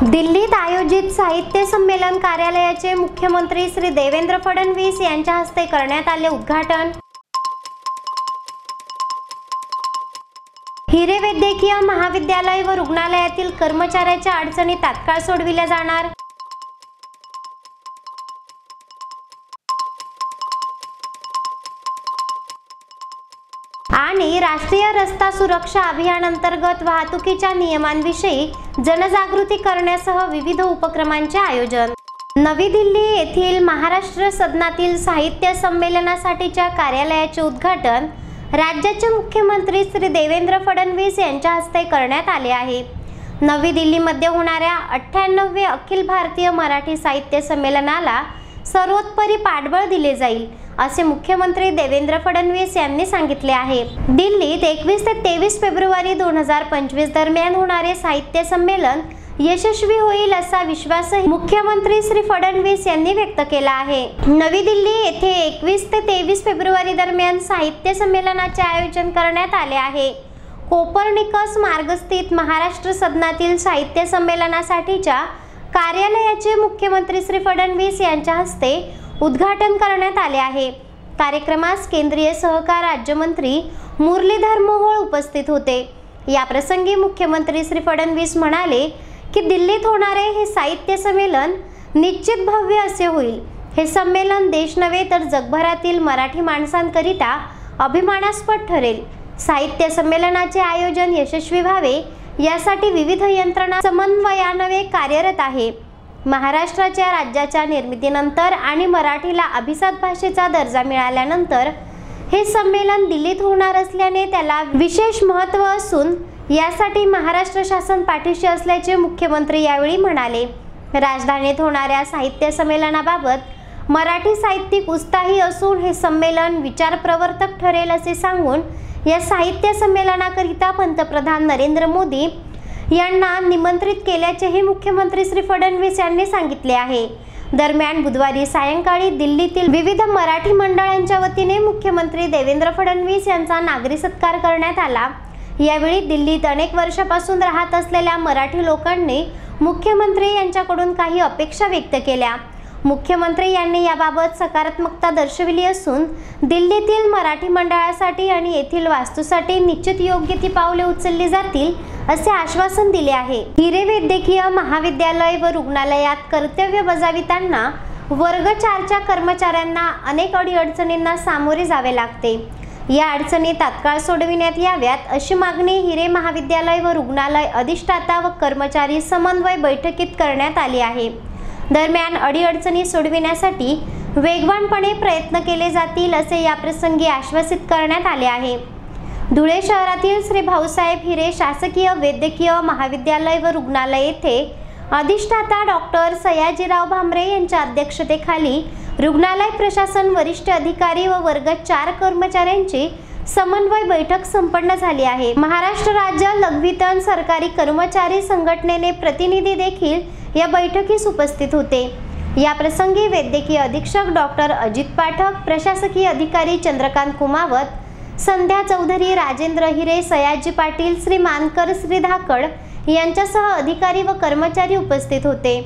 दिल्लीत आयोजित साहित्य संमेलन कार्यालयाचे मुख्यमंत्री श्री देवेंद्र फडणवीस यांच्या हस्ते करण्यात आले उद्घाटन। हिरे वैद्यकीय महाविद्यालय व रुग्णालयातील कर्मचाऱ्यांच्या अडचणी तात्काळ सोडविल्या जाणार। आणि राष्ट्रीय रस्ता सुरक्षा अभियान अंतर्गत वाहतुकीच्या नियमांविषयी जनजागृती करण्यासह विविध उपक्रमांचे आयोजन। नवी दिल्ली येथील महाराष्ट्र सदनातील साहित्य संमेलनासाठीच्या कार्यालयाचे उद्घाटन राज्याचे मुख्यमंत्री श्री देवेंद्र फडणवीस यांच्या हस्ते करण्यात आले आहे। नवी दिल्लीमध्ये होणाऱ्या 98वे अखिल भारतीय मराठी साहित्य संमेलनाला सर्वोत्तरी पाठबळ दिले जाईल असे मुख्यमंत्री देवेंद्र फडणवीस यांनी सांगितले आहे। दिल्लीत 21 ते 23 फेब्रुवारी 2025 दरम्यान होणारे साहित्य संमेलन यशस्वी होईल असा विश्वास मुख्यमंत्री श्री फडणवीस यांनी व्यक्त केला आहे। नवी दिल्ली येथे 21 ते 23 फेब्रुवारी दरम्यान साहित्य संमेलनाचे आयोजन करण्यात आले आहे। कोपर्निकस मार्गस्थित महाराष्ट्र सदनातील साहित्य संमेलनासाठीच्या कार्यालयाचे मुख्यमंत्री श्री फडणवीस यांच्या हस्ते उद्घाटन करण्यात आले आहे। कार्यक्रमास केंद्रीय सहकार राज्यमंत्री मुरलीधर मोहोळ उपस्थित होते। या प्रसंगी मुख्यमंत्री श्री फडणवीस म्हणाले की दिल्लीत होणारे हे साहित्य संमेलन निश्चित भव्य असे होईल। हे संमेलन देश नव्हे तर जगभरातील मराठी माणसांकरिता अभिमानास्पद ठरेल। साहित्य संमेलनाचे आयोजन यशस्वी व्हावे यासाठी विविध यंत्रणा समन्वयाने कार्यरत आहे। महाराष्ट्राच्या राज्याच्या निर्मितीनंतर आणि मराठीला अभिजात भाषेचा दर्जा मिळाल्यानंतर हे संमेलन दिल्लीत होणार असल्याने त्याला विशेष महत्त्व असून यासाठी महाराष्ट्र शासन पाठीशी असल्याचे मुख्यमंत्री यावेळी म्हणाले। राजधानीत होणाऱ्या साहित्य संमेलनाबाबत मराठी साहित्यिक उत्साही असून हे संमेलन विचारप्रवर्तक ठरेल असे सांगून या साहित्य संमेलनाकरिता पंतप्रधान नरेंद्र मोदी यांना निमंत्रित केल्याचेही मुख्यमंत्री श्री फडणवीस यांनी सांगितले आहे। दरम्यान बुधवारी सायंकाळी दिल्लीतील विविध मराठी मंडळांच्या वतीने मुख्यमंत्री देवेंद्र फडणवीस यांचा नागरी सत्कार करण्यात आला। यावेळी दिल्लीत अनेक वर्षापासून राहत असलेल्या मराठी लोकांनी मुख्यमंत्री यांच्याकडून काही अपेक्षा व्यक्त केल्या। मुख्यमंत्री यांनी याबाबत सकारात्मकता दर्शविली असून दिल्लीतील मराठी मंडळासाठी आणि येथील वास्तूसाठी निश्चित योग्य ती पावले उचलली जातील असे आश्वासन दिले आहे। हिरे वैद्यकीय महाविद्यालय व रुग्णालयात कर्तव्य बजावताना वर्ग 4च्या कर्मचाऱ्यांना अनेक अडीअडचणींना सामोरे जावे लागते। या अडचणी तात्काळ सोडविण्यात याव्यात अशी मागणी हिरे महाविद्यालय व रुग्णालय अधिष्ठाता व कर्मचारी समन्वय बैठकीत करण्यात आली आहे। दरम्यान अडीअडचणी सोडविण्यासाठी वेगवानपणे प्रयत्न केले जातील असे या प्रसंगी आश्वासित करण्यात आले आहे। धुळे शहरातील श्री भाऊसाहेब हिरे शासकीय वैद्यकीय महाविद्यालय व रुग्णालय येथे अधिष्ठाता डॉक्टर सयाजीराव भामरे यांच्या अध्यक्षतेखाली रुग्णालय प्रशासन वरिष्ठ अधिकारी व वर्ग 4 कर्मचाऱ्यांची समन्वय बैठक संपन्न झाली आहे। महाराष्ट्र राज्य लघुवेतन सरकारी कर्मचारी संघटनेने प्रतिनिधी देखील या बैठकीस उपस्थित होते। या प्रसंगी वैद्यकीय अधीक्षक डॉक्टर अजित पाठक, प्रशासकीय अधिकारी चंद्रकांत कुमावत, संध्या चौधरी, राजेंद्र हिरे, सयाजी पाटील, श्री मानकर, श्री धाकड यांच्यासह अधिकारी व कर्मचारी उपस्थित होते।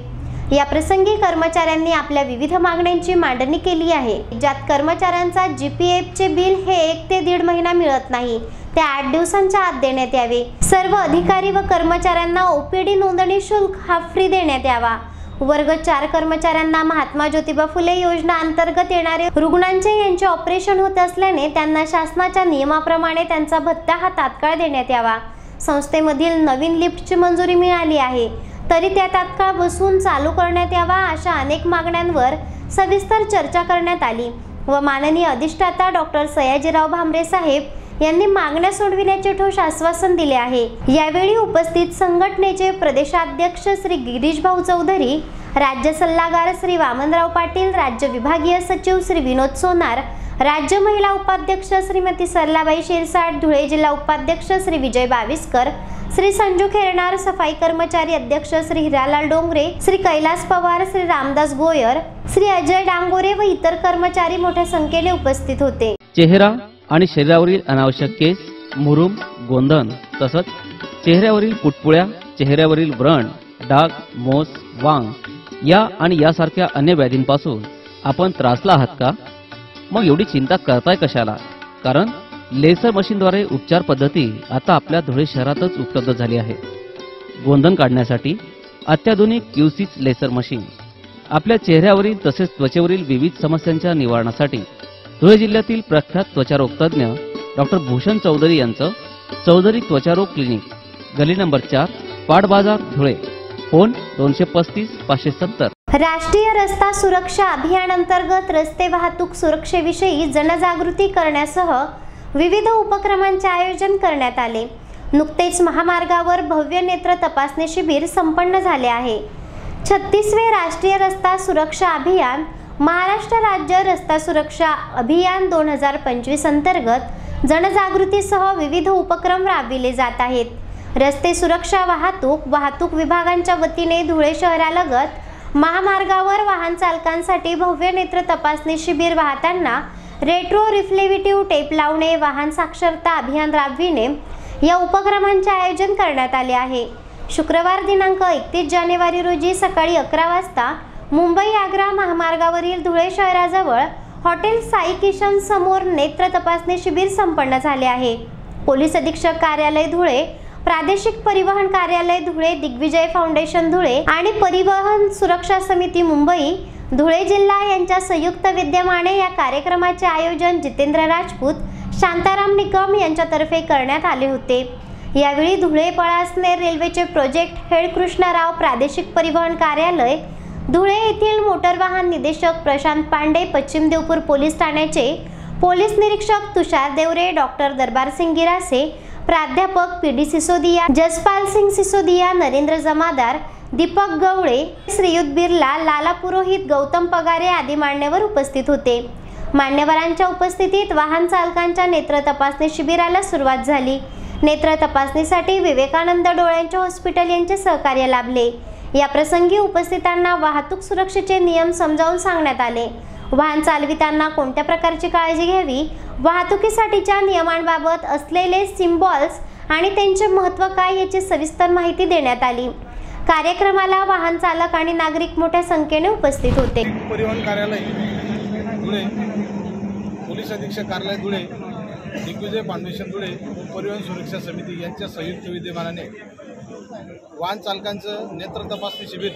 या प्रसंगी कर्मचाऱ्यांनी आपल्या विविध मागण्यांची मांडणी केली आहे, ज्यात कर्मचाऱ्यांचा जीपीएफचे बिल हे 1 ते 1.5 महिना मिळत नाही, ते 8 दिवसांच्या आत देण्यात यावे। सर्व अधिकारी व कर्मचाऱ्यांना ओपीडी नोंदणी शुल्क हा फ्री देण्यात यावा। वर्ग 4 कर्मचाऱ्यांना महात्मा ज्योतिबा फुले योजना अंतर्गत येणारे रुग्णांचे यांचे ऑपरेशन होत असल्याने त्यांना शासनाच्या नियमाप्रमाणे त्यांचा भत्ता हा तात्काळ देण्यात यावा। संस्थेमधील नवीन लिफ्टची मंजुरी मिळाली आहे, तरी त्या तात्काळ बसवून चालू करण्यात यावा अशा अनेक मागण्यांवर सविस्तर चर्चा करण्यात आली व माननीय अधिष्ठाता डॉक्टर सयाजीराव भामरे साहेब यांनी मागण्या सोडविण्याचे ठोस आश्वासन दिले आहे। यावेळी उपस्थित संघटनेचे प्रदेशाध्यक्ष श्री गिरीश भाऊ चौधरी, राज्य सल्लागार श्री वामनराव पाटील, राज्य विभागीय सचिव श्री विनोद सोनार, राज्य महिला उपाध्यक्ष श्रीमती सरलाबाई शिरसाट, धुळे जिल्हा उपाध्यक्ष श्री विजय बाविस्कर, श्री संजू खेरणार, सफाई कर्मचारी अध्यक्ष श्री हिरालाल डोंगरे, श्री कैलास पवार, श्री रामदास गोयर, श्री अजय डांगोरे व इतर कर्मचारी मोठ्या संख्येने उपस्थित होते। चेहरा आणि शरीरावरील अनावश्यक केस, मुरूम, गोंधन तसंच चेहऱ्यावरील पुटपुळ्या, चेहऱ्यावरील व्रण डाग, मोस, वांग या आणि यासारख्या अन्य व्याधींपासून आपण त्रासला आहात का? मग एवढी चिंता करताय कशाला? कारण लेसर मशीनद्वारे उपचार पद्धती आता आपल्या धुळे शहरातच उपलब्ध झाली आहे. गोंधन काढण्यासाठी अत्याधुनिक क्यूसिस लेसर मशीन, आपल्या चेहऱ्यावरील तसेच त्वचेवरील विविध समस्यांच्या निवारणासाठी धुळे जिल्ह्यातील प्रख्यात त्वचारोग तज्ञ डॉक्टर भूषण चौधरी यांचं चौधरी त्वचारोग क्लिनिक, गली नंबर 4, पाट बाजार, धुळे. फोन 235 570. राष्ट्रीय रस्ता सुरक्षा अभियान अंतर्गत रस्ते वाहतूक सुरक्षेविषयी जनजागृती करण्यासह विविध उपक्रमांचे आयोजन करण्यात आले. नुकतेच महामार्गावर भव्य नेत्र तपासणी शिबिर संपन्न झाले आहे. 36वे राष्ट्रीय रस्ता सुरक्षा अभियान महाराष्ट्र राज्य रस्ता सुरक्षा अभियान 2025 अंतर्गत जनजागृतीसह विविध उपक्रम राबविले जात आहेत. रस्ते सुरक्षा वाहतूक विभागांच्या वतीने धुळे शहरालगत महामार्गावर वाहन चालकांसाठी भव्य नेत्र तपासणी शिबिर वाहताना रेट्रो रिफ्लेक्टिव्ह टेप लावणे, वाहन साक्षरता अभियान राबविणे या उपक्रमांचे आयोजन करण्यात आले आहे. शुक्रवार दिनांक 31 जानेवारी रोजी सकाळी 11 वाजता मुंबई-आग्रा महामार्गावरील धुळे शहराजवळ हॉटेल साई किशन समोर नेत्र तपासणी शिबिर संपन्न झाले आहे. पोलीस अधीक्षक कार्यालय धुळे, प्रादेशिक परिवहन कार्यालय धुळे, दिग्विजय फाउंडेशन धुळे आणि परिवहन सुरक्षा समिती मुंबई धुळे जिल्हा यांच्या संयुक्त विद्यमाने या कार्यक्रमाचे आयोजन जितेंद्र राजपूत, शांताराम निकम यांच्यातर्फे करण्यात आले होते. यावेळी धुळे पळासनेर रेल्वेचे प्रोजेक्ट हेड कृष्णराव, प्रादेशिक परिवहन कार्यालय धुळे येथील मोटर वाहन निदेशक प्रशांत पांडे, पश्चिम देवपूर पोलीस ठाण्याचे पोलीस निरीक्षक तुषार देवरे, डॉक्टर दरबार सिंग गिरासे, प्राध्यापक PD सिसोदिया, जसपाल सिंग सिसोदिया, नरेंद्र जमादार, दीपक गवळे, श्रीयुत बिर्ला, लाला पुरोहित, गौतम पगारे आदी मान्यवर उपस्थित होते. मान्यवरांच्या उपस्थितीत वाहन चालकांच्या नेत्र तपासणी शिबिराला सुरुवात झाली. नेत्र तपासणीसाठी विवेकानंद डोळ्यांचे हॉस्पिटल यांचे सहकार्य लाभले. या प्रसंगी उपस्थितांना वाहतूक सुरक्षेचे नियम समजावून सांगण्यात आले. वाहन चालविताना कोणत्या प्रकारची काळजी घ्यावी, वाहतुकीसाठीच्या नियमांबाबत असलेले सिम्बॉल्स आणि त्यांचे महत्त्व काय याची सविस्तर माहिती देण्यात आली. कार्यक्रमाला वाहन चालक आणि नागरिक मोठ्या संख्येने उपस्थित होते. परिवहन कार्यालय धुळे, पोलीस अधीक्षक कार्यालय धुळे, दिग्विजय फाउंडेशन धुळे व परिवहन सुरक्षा समिती यांच्या संयुक्त विद्यमानाने वाहन चालकांचं नेत्र तपासणी शिबिर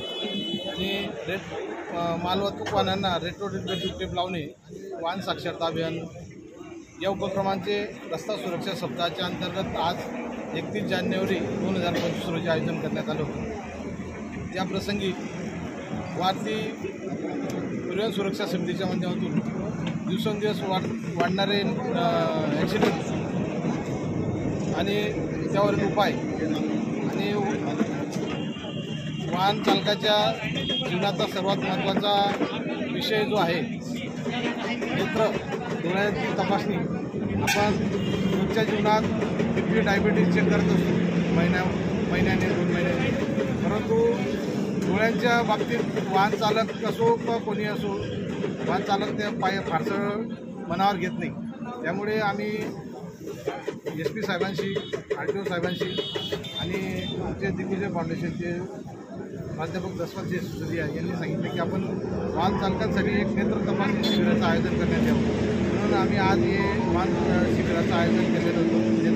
आणि मालवाहतूक वाहनांना रेट्रो रिफ्लेक्टिव्ह टेप लावणे, वाहन साक्षरता अभियान या उपक्रमांचे रस्ता सुरक्षा सप्ताहाच्या अंतर्गत आज 31 जानेवारी 2025 रोजी आयोजन करण्यात आलं होतं. या प्रसंगी भारतीय परिवहन सुरक्षा समितीच्या माध्यमातून दिवसेंदिवस वाढणारे ॲक्सिडेंट आणि त्यावरील उपाय आणि वाहन चालकाच्या जीवनाचा सर्वात महत्त्वाचा विषय जो आहे नेत्र डोळ्याची तपासणी. आपण रोजच्या जीवनात BP, डायबिटीज चेक करत असतो महिन्याने 2 महिन्याने, परंतु डोळ्यांच्या बाबतीत वाहन चालक असो किंवा कोणी असो, वाहन चालक त्या फारसं मनावर घेत नाही. त्यामुळे आम्ही SP साहेबांशी, RTO साहेबांशी आणि आमचे दिग्विजय फाउंडेशनचे प्राध्यापक जसपाल सिसोदिया यांनी सांगितले की आपण वाहन चालकांसाठी एक नेत्र तपासणी शिबिराचं आयोजन करण्यात यावं, म्हणून आम्ही आज हे वाहन शिबिराचं आयोजन केलेलं होतं.